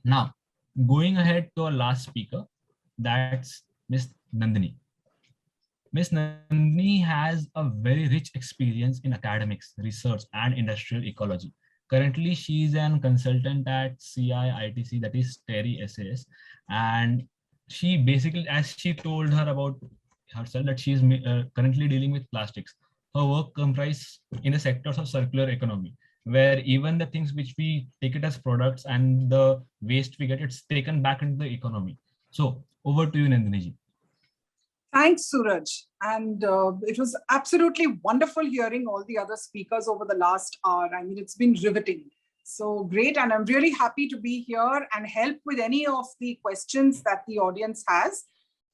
Now, going ahead to our last speaker, that's Miss Nandini. Miss Nandini has a very rich experience in academics, research, and industrial ecology. Currently, she is an consultant at CII-ITC, that is TERI-SAS, and she basically, as she told her about herself, that she is currently dealing with plastics. Her work comprises in the sectors of circular economy, where even the things which we take it as products and the waste we get, it's taken back into the economy. So over to you, Nandini ji. Thanks, Suraj. And it was absolutely wonderful hearing all the other speakers over the last hour. I mean, it's been riveting. So great. And I'm really happy to be here and help with any of the questions that the audience has,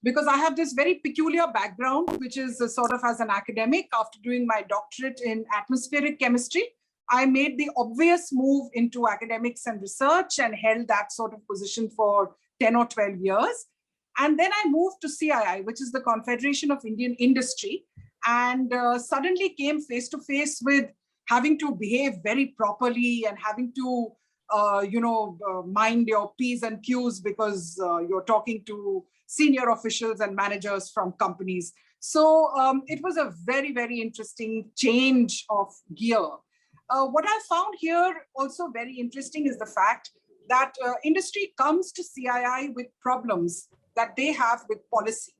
because I have this very peculiar background, which is sort of as an academic. After doing my doctorate in atmospheric chemistry, I made the obvious move into academics and research and held that sort of position for 10 or 12 years. And then I moved to CII, which is the Confederation of Indian Industry, and suddenly came face to face with having to behave very properly and having to, mind your P's and Q's because you're talking to senior officials and managers from companies. So it was a very, very interesting change of gear. What I found here also very interesting is the fact that industry comes to CII with problems that they have with policy.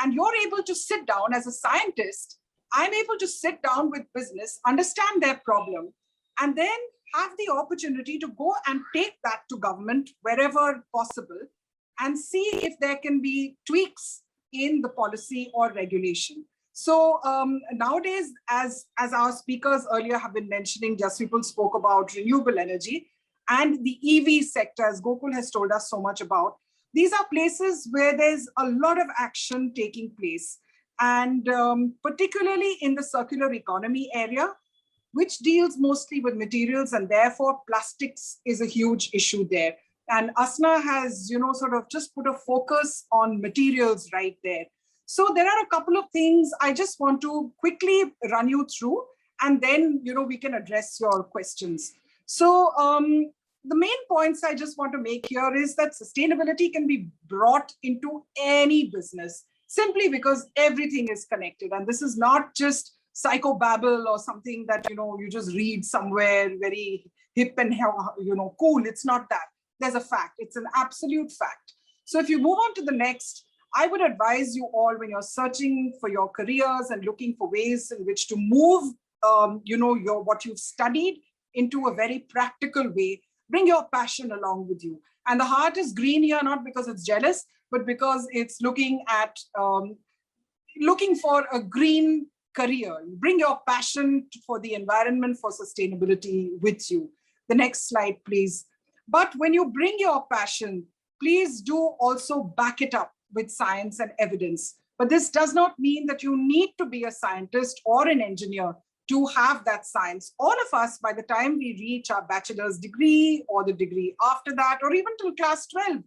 And you're able to sit down as a scientist, I'm able to sit down with business, understand their problem, and then have the opportunity to go and take that to government wherever possible and see if there can be tweaks in the policy or regulation. So nowadays, as our speakers earlier have been mentioning, just people spoke about renewable energy and the EV sector, as Gokul has told us so much about. These are places where there's a lot of action taking place. And particularly in the circular economy area, which deals mostly with materials, and therefore plastics is a huge issue there. And Asna has, sort of just put a focus on materials right there. So there are a couple of things I just want to quickly run you through, and then, we can address your questions. So the main points I just want to make here is that sustainability can be brought into any business simply because everything is connected. And this is not just psychobabble or something that, you just read somewhere very hip and, cool. It's not that. There's a fact. It's an absolute fact. So if you move on to the next, I would advise you all, when you're searching for your careers and looking for ways in which to move, what you've studied into a very practical way, bring your passion along with you. And the heart is green here, not because it's jealous, but because it's looking for a green career. Bring your passion for the environment, for sustainability with you. The next slide, please. But when you bring your passion, please do also back it up with science and evidence. But this does not mean that you need to be a scientist or an engineer to have that science. All of us, by the time we reach our bachelor's degree or the degree after that, or even till class 12,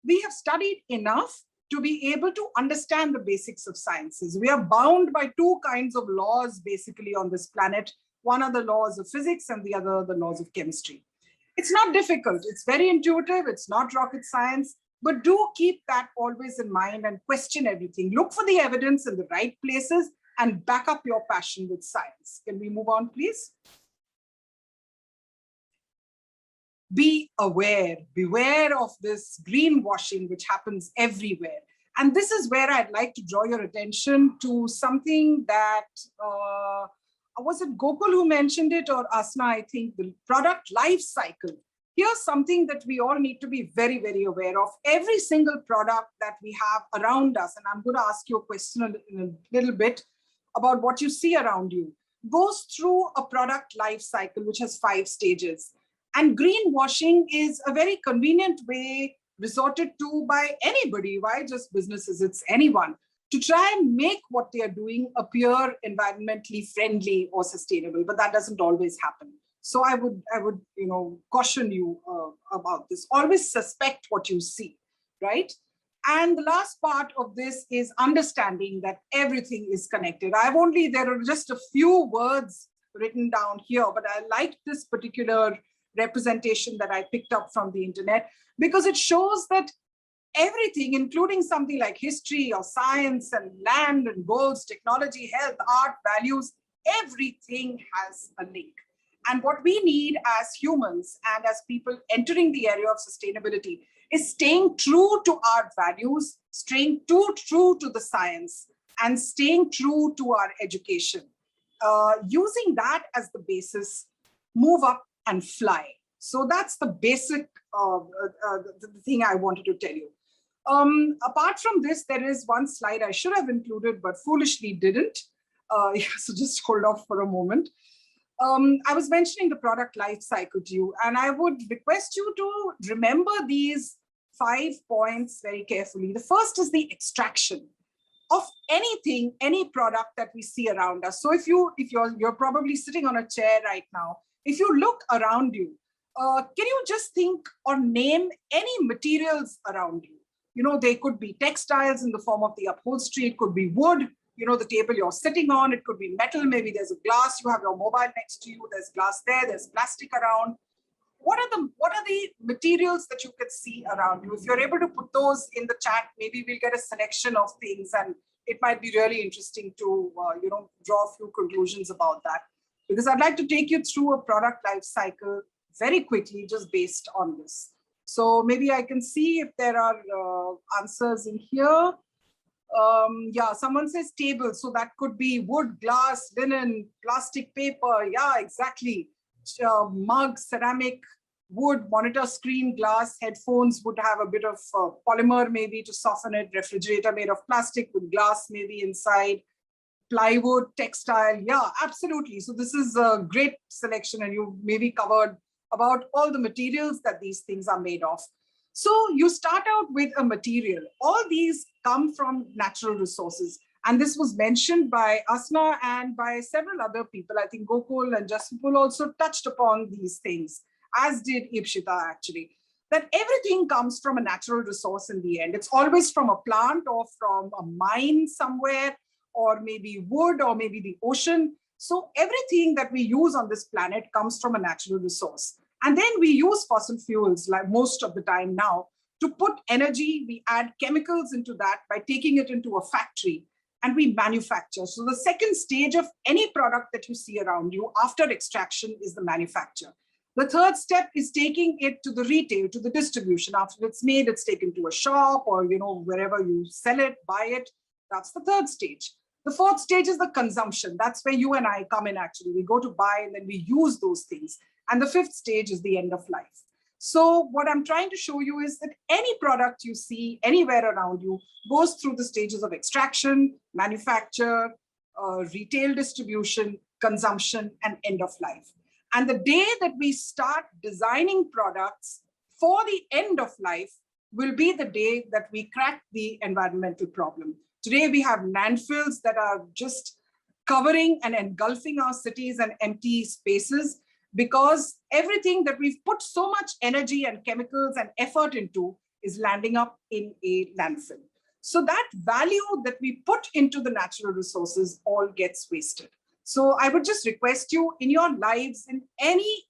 we have studied enough to be able to understand the basics of sciences. We are bound by two kinds of laws basically on this planet. One are the laws of physics and the other the laws of chemistry. It's not difficult. It's very intuitive. It's not rocket science. But do keep that always in mind and question everything. Look for the evidence in the right places and back up your passion with science. Can we move on, please? Be aware, beware of this greenwashing which happens everywhere. And this is where I'd like to draw your attention to something that, was it Gokul who mentioned it, or Asna, I think, the product life cycle. Here's something that we all need to be very, very aware of. Every single product that we have around us, and I'm going to ask you a question in a little bit about what you see around you, goes through a product life cycle, which has 5 stages. And greenwashing is a very convenient way resorted to by anybody. Why just businesses? It's anyone, to try and make what they are doing appear environmentally friendly or sustainable, but that doesn't always happen. So I would caution you about this. Always suspect what you see, right? And the last part of this is understanding that everything is connected. There are just a few words written down here, but I like this particular representation that I picked up from the internet, because it shows that everything, including something like history or science and land and goals, technology, health, art, values, everything has a link. And what we need as humans and as people entering the area of sustainability is staying true to our values, staying true to the science, and staying true to our education. Using that as the basis, move up and fly. So that's the basic the thing I wanted to tell you. Apart from this, there is one slide I should have included, but foolishly didn't. So just hold off for a moment. I was mentioning the product life cycle to you, and I would request you to remember these 5 points very carefully. The first is the extraction of anything, any product that we see around us. So if you're probably sitting on a chair right now, if you look around you, can you just think or name any materials around you? You know, they could be textiles in the form of the upholstery, it could be wood, you know, the table you're sitting on, it could be metal, maybe there's a glass, you have your mobile next to you, there's glass there, there's plastic around. What are the materials that you can see around you? If you're able to put those in the chat, maybe we'll get a selection of things, and it might be really interesting to you know, draw a few conclusions about that. Because I'd like to take you through a product life cycle very quickly, just based on this. So maybe I can see if there are answers in here. Yeah, someone says table. So that could be wood, glass, linen, plastic, paper. Yeah, exactly. Mug, ceramic, wood, monitor screen, glass, headphones would have a bit of polymer maybe to soften it, refrigerator made of plastic with glass maybe inside, plywood, textile. Yeah, absolutely. So this is a great selection, and you maybe covered about all the materials that these things are made of. So you start out with a material. All these come from natural resources. And this was mentioned by Asma and by several other people. I think Gokul and Jasipul also touched upon these things, as did Ipshita actually, that everything comes from a natural resource in the end. It's always from a plant or from a mine somewhere, or maybe wood, or maybe the ocean. So everything that we use on this planet comes from a natural resource. And then we use fossil fuels, like most of the time now, to put energy. We add chemicals into that by taking it into a factory, and we manufacture. So the second stage of any product that you see around you after extraction is the manufacture. The third step is taking it to the retail, to the distribution. After it's made, it's taken to a shop, or you know, wherever you sell it, buy it. That's the third stage. The fourth stage is the consumption. That's where you and I come in actually. We go to buy and then we use those things. And the fifth stage is the end of life. So what I'm trying to show you is that any product you see anywhere around you goes through the stages of extraction, manufacture, retail distribution, consumption, and end of life. And the day that we start designing products for the end of life will be the day that we crack the environmental problem. Today we have landfills that are just covering and engulfing our cities and empty spaces, because everything that we've put so much energy and chemicals and effort into is landing up in a landfill. So that value that we put into the natural resources all gets wasted. So I would just request you in your lives, in any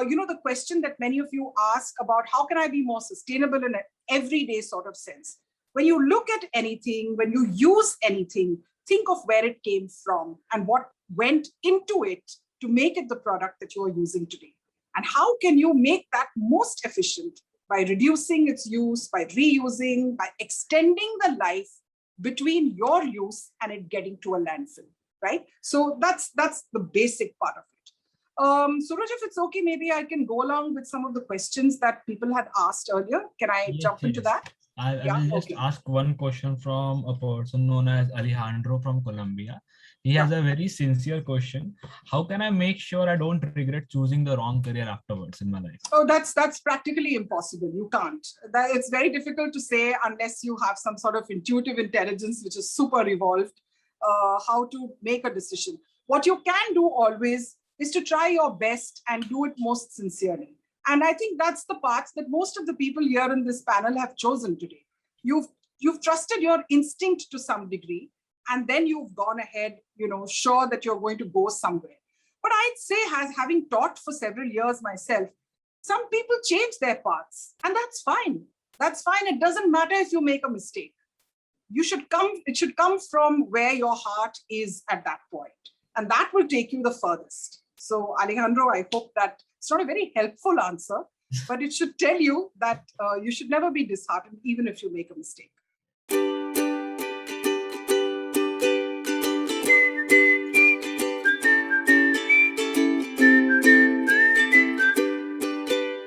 you know, the question that many of you ask about how can I be more sustainable in an everyday sort of sense. When you look at anything, when you use anything, think of where it came from and what went into it to make it the product that you are using today. And how can you make that most efficient by reducing its use, by reusing, by extending the life between your use and it getting to a landfill, right? So that's the basic part of it. Suraj, if it's okay, maybe I can go along with some of the questions that people had asked earlier. Can I jump into that? I will just ask one question from a person known as Alejandro from Colombia. He has a very sincere question. How can I make sure I don't regret choosing the wrong career afterwards in my life? Oh, that's practically impossible. You can't. It's very difficult to say unless you have some sort of intuitive intelligence, which is super evolved, how to make a decision. What you can do always is to try your best and do it most sincerely. And I think that's the path that most of the people here in this panel have chosen today. You've trusted your instinct to some degree, and then you've gone ahead, you know, sure that you're going to go somewhere. But I'd say, having taught for several years myself, some people change their paths, and that's fine. That's fine. It doesn't matter if you make a mistake. It should come from where your heart is at that point, and that will take you the furthest. So, Alejandro, I hope that it's not a very helpful answer, but it should tell you that you should never be disheartened, even if you make a mistake.